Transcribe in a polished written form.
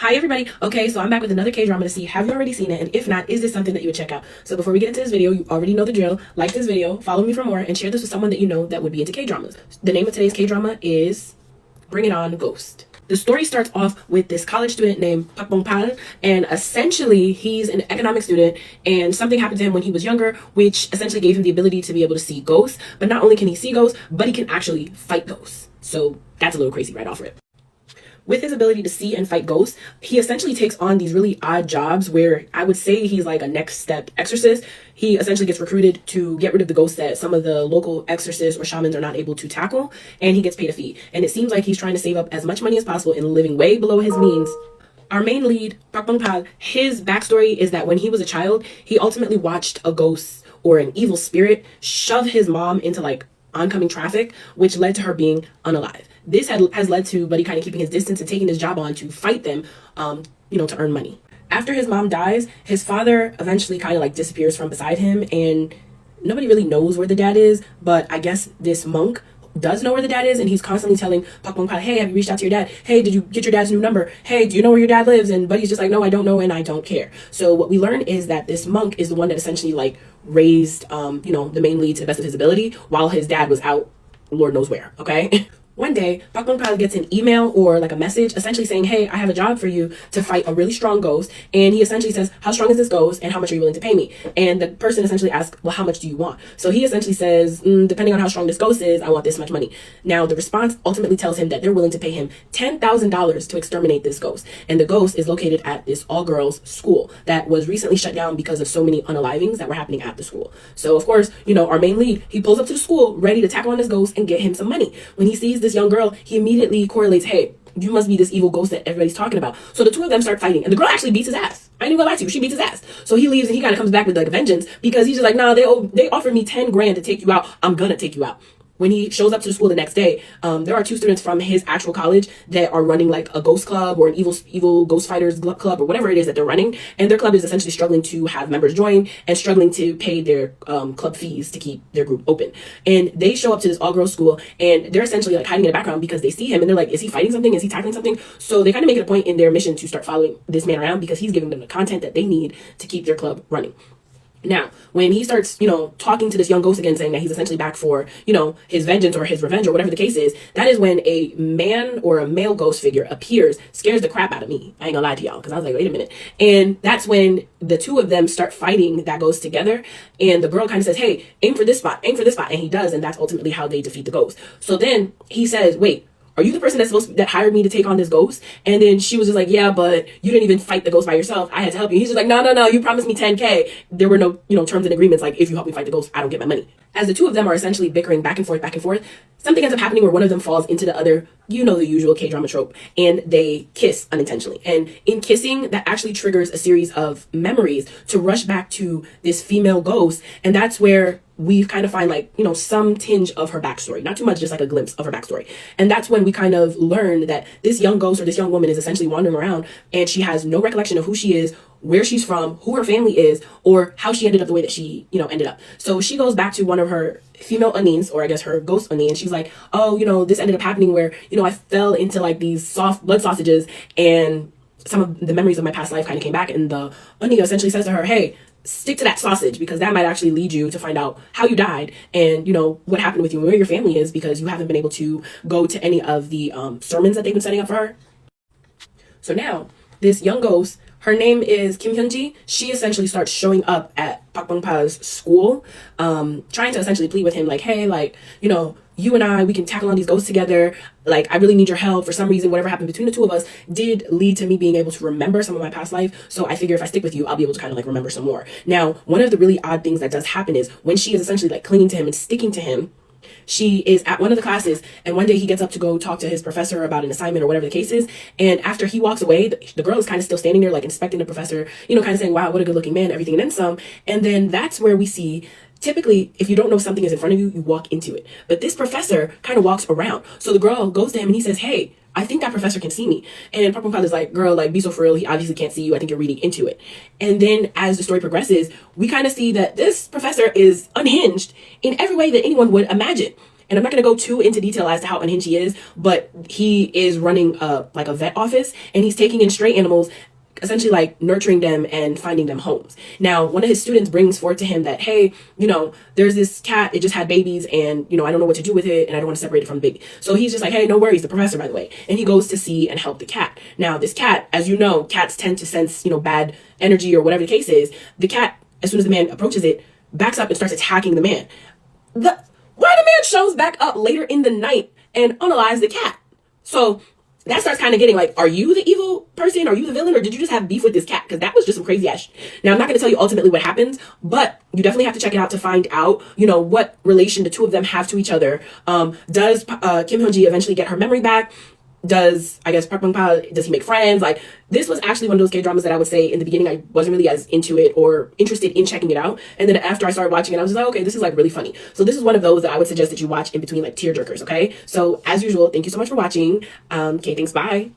Hi everybody. Okay, so I'm back with another K-drama to see have you already seen it, and if not, is this something that you would check out? So before we get into this video, you already know the drill. Like this video, follow me for more, and share this with someone that you know that would be into K-dramas. The name of today's K-drama is Bring It On Ghost. The story starts off with this college student named Pak Bong Pal, and essentially he's an economics student, and something happened to him when he was younger, which essentially gave him the ability to be able to see ghosts. But not only can he see ghosts, but he can actually fight ghosts. So that's a little crazy right off rip. With his ability to see and fight ghosts, he essentially takes on these really odd jobs where I would say he's like a next step exorcist. He essentially gets recruited to get rid of the ghosts that some of the local exorcists or shamans are not able to tackle, and he gets paid a fee. And it seems like he's trying to save up as much money as possible and living way below his means. Our main lead, Pak Bong Pal, his backstory is that when he was a child, he ultimately watched a ghost or an evil spirit shove his mom into like oncoming traffic, which led to her being unalive. This has led to Buddy kind of keeping his distance and taking his job on to fight them, to earn money. After his mom dies, his father eventually kind of like disappears from beside him, and nobody really knows where the dad is, but I guess this monk does know where the dad is, and he's constantly telling Pak Bong Pal, hey, have you reached out to your dad? Hey, did you get your dad's new number? Hey, do you know where your dad lives? And Buddy's just like, no, I don't know, and I don't care. So what we learn is that this monk is the one that essentially like raised, the main lead to the best of his ability while his dad was out, Lord knows where, okay? One day, Pak Bong Pal gets an email or like a message essentially saying, hey, I have a job for you to fight a really strong ghost. And he essentially says, how strong is this ghost and how much are you willing to pay me? And the person essentially asks, well, how much do you want? So he essentially says, depending on how strong this ghost is, I want this much money. Now, the response ultimately tells him that they're willing to pay him $10,000 to exterminate this ghost. And the ghost is located at this all-girls school that was recently shut down because of so many unalivings that were happening at the school. So, of course, our main lead, he pulls up to the school ready to tackle on this ghost and get him some money. When he sees this young girl, he immediately correlates, hey, you must be this evil ghost that everybody's talking about. So the two of them start fighting, and the girl actually beats his ass. I ain't even gonna lie to you, she beats his ass. So he leaves and he kind of comes back with like a vengeance because he's just like, nah, they offered me 10 grand to take you out. I'm gonna take you out. When he shows up to the school the next day, there are two students from his actual college that are running like a ghost club or an evil ghost fighters club or whatever it is that they're running. And their club is essentially struggling to have members join and struggling to pay their club fees to keep their group open. And they show up to this all-girls school, and they're essentially like hiding in the background because they see him and they're like, is he fighting something? Is he tackling something? So they kind of make it a point in their mission to start following this man around because he's giving them the content that they need to keep their club running. Now, when he starts, talking to this young ghost again, saying that he's essentially back for, his vengeance or his revenge or whatever the case is, that is when a man or a male ghost figure appears, scares the crap out of me. I ain't gonna lie to y'all, because I was like, wait a minute. And that's when the two of them start fighting that ghost together. And the girl kind of says, hey, aim for this spot. And he does. And that's ultimately how they defeat the ghost. So then he says, wait, are you the person that hired me to take on this ghost? And then she was just like, yeah, but you didn't even fight the ghost by yourself. I had to help you. He's just like, no, you promised me 10K. There were no, terms and agreements. Like, if you help me fight the ghost, I don't get my money. As the two of them are essentially bickering back and forth, something ends up happening where one of them falls into the other, the usual K-drama trope, and they kiss unintentionally. And in kissing, that actually triggers a series of memories to rush back to this female ghost. And that's where we kind of find some tinge of her backstory, not too much, just like a glimpse of her backstory. And that's when we kind of learn that this young ghost or this young woman is essentially wandering around, and she has no recollection of who she is, where she's from, who her family is, or how she ended up the way that she, ended up. So she goes back to one of her female Anins, or I guess her ghost Ani, and she's like, oh, this ended up happening where, I fell into like these soft blood sausages, and some of the memories of my past life kind of came back, and the Ani essentially says to her, hey, stick to that sausage, because that might actually lead you to find out how you died and what happened with you and where your family is, because you haven't been able to go to any of the sermons that they've been setting up for her. So now this young ghost, her name is Kim Hyun-ji. She essentially starts showing up at Pak Bong Pal's school, trying to essentially plead with him, like, hey, you and I, we can tackle on these ghosts together. Like, I really need your help. For some reason, whatever happened between the two of us did lead to me being able to remember some of my past life. So I figure if I stick with you, I'll be able to kind of remember some more. Now, one of the really odd things that does happen is when she is essentially clinging to him and sticking to him, she is at one of the classes, and one day he gets up to go talk to his professor about an assignment or whatever the case is. And after he walks away, the girl is kind of still standing there, inspecting the professor, kind of saying, wow, what a good looking man, everything and then some. And then that's where we see, typically, if you don't know something is in front of you, you walk into it. But this professor kind of walks around. So the girl goes to him and he says, hey, I think that professor can see me. And Pak Bong Pal is like, girl, be so for real. He obviously can't see you. I think you're reading into it. And then as the story progresses, we kind of see that this professor is unhinged in every way that anyone would imagine. and I'm not going to go too into detail as to how unhinged he is, but he is running like a vet office, and he's taking in stray animals, essentially like nurturing them and finding them homes. Now, one of his students brings forth to him that, hey, there's this cat, it just had babies, and, I don't know what to do with it, and I don't want to separate it from the baby. So he's just like, hey, no worries, the professor, by the way. And he goes to see and help the cat. Now, this cat, as you know, cats tend to sense, bad energy or whatever the case is. The cat, as soon as the man approaches it, backs up and starts attacking the man. Why the man shows back up later in the night and unalives the cat. So that starts kind of getting like, are you the evil person? Are you the villain? Or did you just have beef with this cat? Because that was just some crazy ass shit. Now, I'm not going to tell you ultimately what happens, but you definitely have to check it out to find out, what relation the two of them have to each other. Does Kim Hyun-ji eventually get her memory back? Does, I guess, Park Bong-pa, does he make friends? Like, this was actually one of those K-dramas that I would say in the beginning I wasn't really as into it or interested in checking it out. And then after I started watching it, I was just like, okay, this is like really funny. So this is one of those that I would suggest that you watch in between like tear jerkers, okay? So as usual, thank you so much for watching. Okay, thanks, bye.